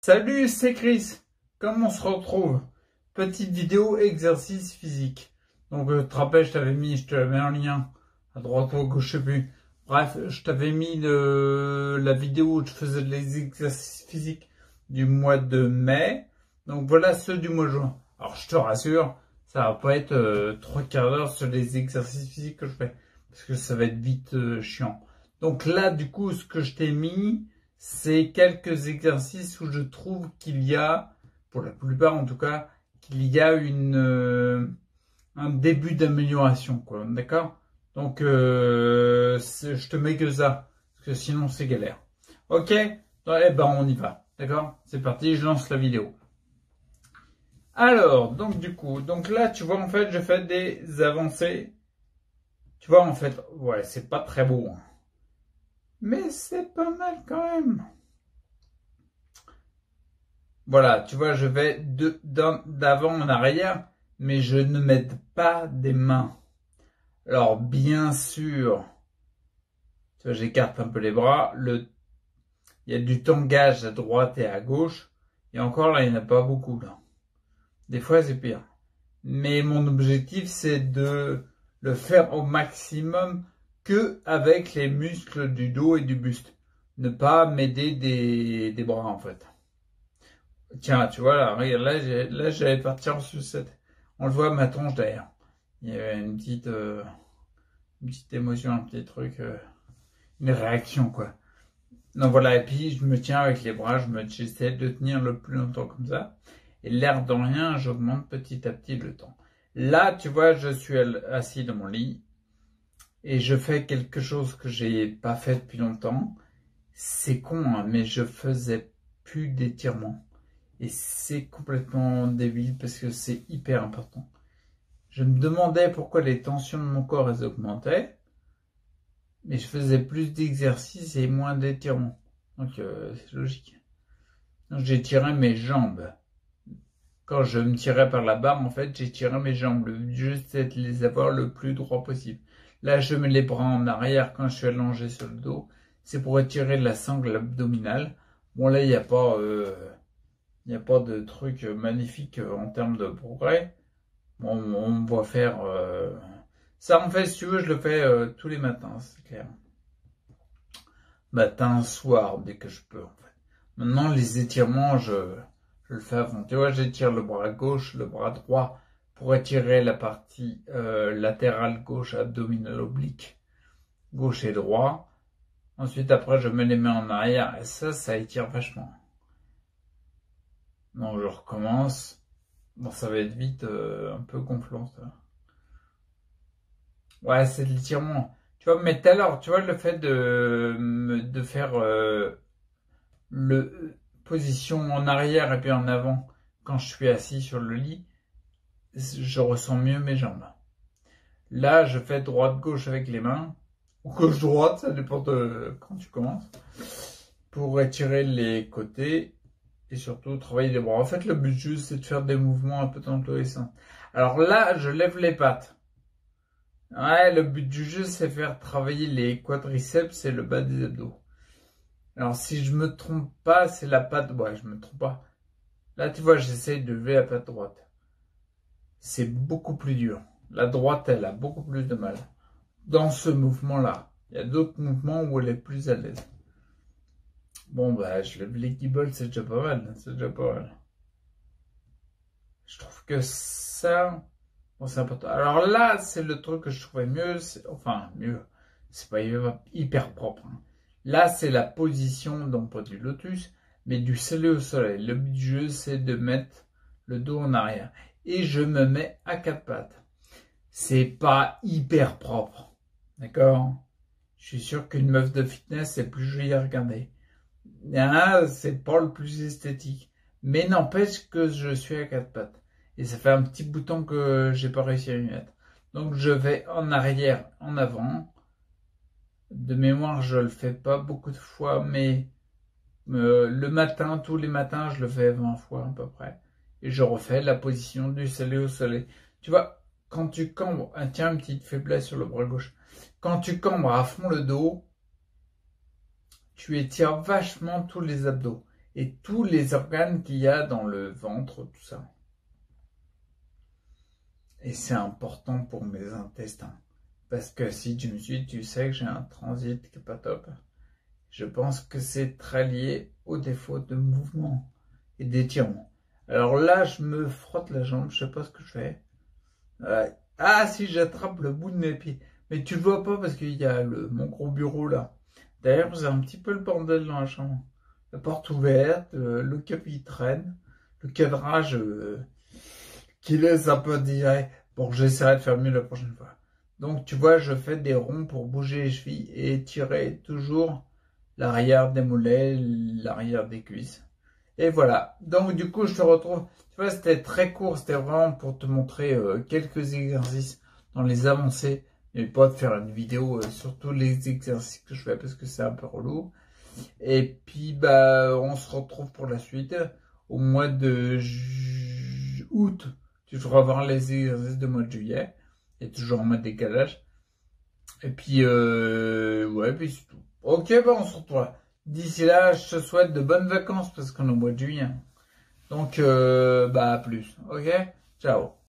Salut, c'est Chris. Comme on se retrouve? Petite vidéo exercice physique. Donc, tu te rappelles, je te l'avais mis un lien à droite ou à gauche, je sais plus. Bref, je t'avais mis la vidéo où je faisais les exercices physiques du mois de mai. Donc voilà ceux du mois de juin. Alors je te rassure, ça va pas être 3/4 d'heure sur les exercices physiques que je fais. Parce que ça va être vite chiant. Donc là, du coup, ce que je t'ai mis, c'est quelques exercices où je trouve qu'il y a, pour la plupart en tout cas, qu'il y a un début d'amélioration, quoi. D'accord? Donc, je te mets que ça, parce que sinon c'est galère. Ok? Eh ben, on y va. D'accord? C'est parti, je lance la vidéo. Alors, donc du coup, donc là, tu vois, en fait, je fais des avancées. Tu vois, en fait, ouais, c'est pas très beau, hein. Mais c'est pas mal quand même. Voilà, tu vois, je vais d'avant en arrière, mais je ne m'aide pas des mains. Alors, bien sûr, tu vois, j'écarte un peu les bras. Il y a du tangage à droite et à gauche. Et encore, là, il n'y en a pas beaucoup, là. Des fois, c'est pire. Mais mon objectif, c'est de le faire au maximum que avec les muscles du dos et du buste. Ne pas m'aider des bras, en fait. Tiens, tu vois, là, regarde, là, j'allais partir en sucette. On le voit à ma tronche, d'ailleurs. Il y avait une petite émotion, un petit truc, une réaction, quoi. Donc voilà, et puis je me tiens avec les bras, j'essaie de tenir le plus longtemps comme ça. Et l'air de rien, j'augmente petit à petit le temps. Là, tu vois, je suis assis dans mon lit et je fais quelque chose que j'ai pas fait depuis longtemps. C'est con, hein, mais je faisais plus d'étirements. Et c'est complètement débile parce que c'est hyper important. Je me demandais pourquoi les tensions de mon corps elles augmentaient. Mais je faisais plus d'exercices et moins d'étirements. Donc c'est logique. Donc j'étirais mes jambes. Quand je me tirais par la barre, en fait, j'étirais mes jambes. Le but juste c'est de les avoir le plus droit possible. Là, je mets les bras en arrière quand je suis allongé sur le dos. C'est pour étirer la sangle abdominale. Bon là, il n'y a pas de truc magnifique en termes de progrès. Bon, on va faire ça. En fait, si tu veux, je le fais tous les matins, c'est clair. Matin, soir, dès que je peux, en fait. Maintenant, les étirements, je le fais avant. Tu vois, j'étire le bras gauche, le bras droit pour étirer la partie latérale gauche, abdominale oblique, gauche et droit. Ensuite, après, je mets les mains en arrière et ça étire vachement. Donc, je recommence. Bon, ça va être vite un peu gonflant, ça. Ouais, c'est de l'étirement. Tu vois, mais tout à l'heure, tu vois, le fait de faire le position en arrière et puis en avant quand je suis assis sur le lit, je ressens mieux mes jambes. Là, je fais droite-gauche avec les mains, ou gauche-droite, ça dépend de quand tu commences, pour étirer les côtés et surtout travailler les bras. En fait, le but juste, c'est de faire des mouvements un peu dans tous les sens. Alors là, je lève les pattes. Ouais, le but du jeu, c'est faire travailler les quadriceps et le bas des abdos. Alors, si je me trompe pas, c'est la patte... Ouais, je me trompe pas. Là, tu vois, j'essaie de lever la patte droite. C'est beaucoup plus dur. La droite, elle a beaucoup plus de mal. Dans ce mouvement-là, il y a d'autres mouvements où elle est plus à l'aise. Bon, bah, je lève les guibolles, c'est déjà pas mal. C'est déjà pas mal. Je trouve que ça... Bon, c'est important. Alors là, c'est le truc que je trouvais mieux. Enfin, mieux. C'est pas hyper propre, hein. Là, c'est la position, donc pas du lotus, mais du scellé au soleil. Le but du jeu, c'est de mettre le dos en arrière. Et je me mets à quatre pattes. C'est pas hyper propre. D'accord? Je suis sûr qu'une meuf de fitness, c'est plus joli à regarder. Là, c'est pas le plus esthétique. Mais n'empêche que je suis à quatre pattes. Et ça fait un petit bouton que j'ai pas réussi à y mettre. Donc je vais en arrière, en avant. De mémoire, je le fais pas beaucoup de fois, mais le matin, tous les matins, je le fais 20 fois à peu près. Et je refais la position du scellé au soleil. Tu vois, quand tu cambres, tiens, une petite faiblesse sur le bras gauche. Quand tu cambres à fond le dos, tu étires vachement tous les abdos. et tous les organes qu'il y a dans le ventre, tout ça. Et c'est important pour mes intestins. Parce que si tu me suis, tu sais que j'ai un transit qui n'est pas top. Je pense que c'est très lié au défaut de mouvement et d'étirement. Alors là, je me frotte la jambe, je sais pas ce que je fais. Ah, si j'attrape le bout de mes pieds. Mais tu le vois pas parce qu'il y a mon gros bureau là. D'ailleurs, c'est un petit peu le bordel dans la chambre. La porte ouverte, le cap qui traîne, le cadrage qui laisse un peu dire. Bon, j'essaierai de faire mieux la prochaine fois. Donc, tu vois, je fais des ronds pour bouger les chevilles et étirer toujours l'arrière des mollets, l'arrière des cuisses. Et voilà. Donc, du coup, je te retrouve. Tu vois, c'était très court. C'était vraiment pour te montrer quelques exercices dans les avancées. Mais pas de faire une vidéo sur tous les exercices que je fais parce que c'est un peu relou. Et puis, bah, on se retrouve pour la suite au mois de août. Tu devras voir les exercices de mois de juillet. Il y a toujours en mode décalage. Et puis, ouais, puis c'est tout. Ok, bah, on se retrouve. D'ici là, je te souhaite de bonnes vacances parce qu'on est au mois de juillet. Donc, bah, à plus. Ok? Ciao.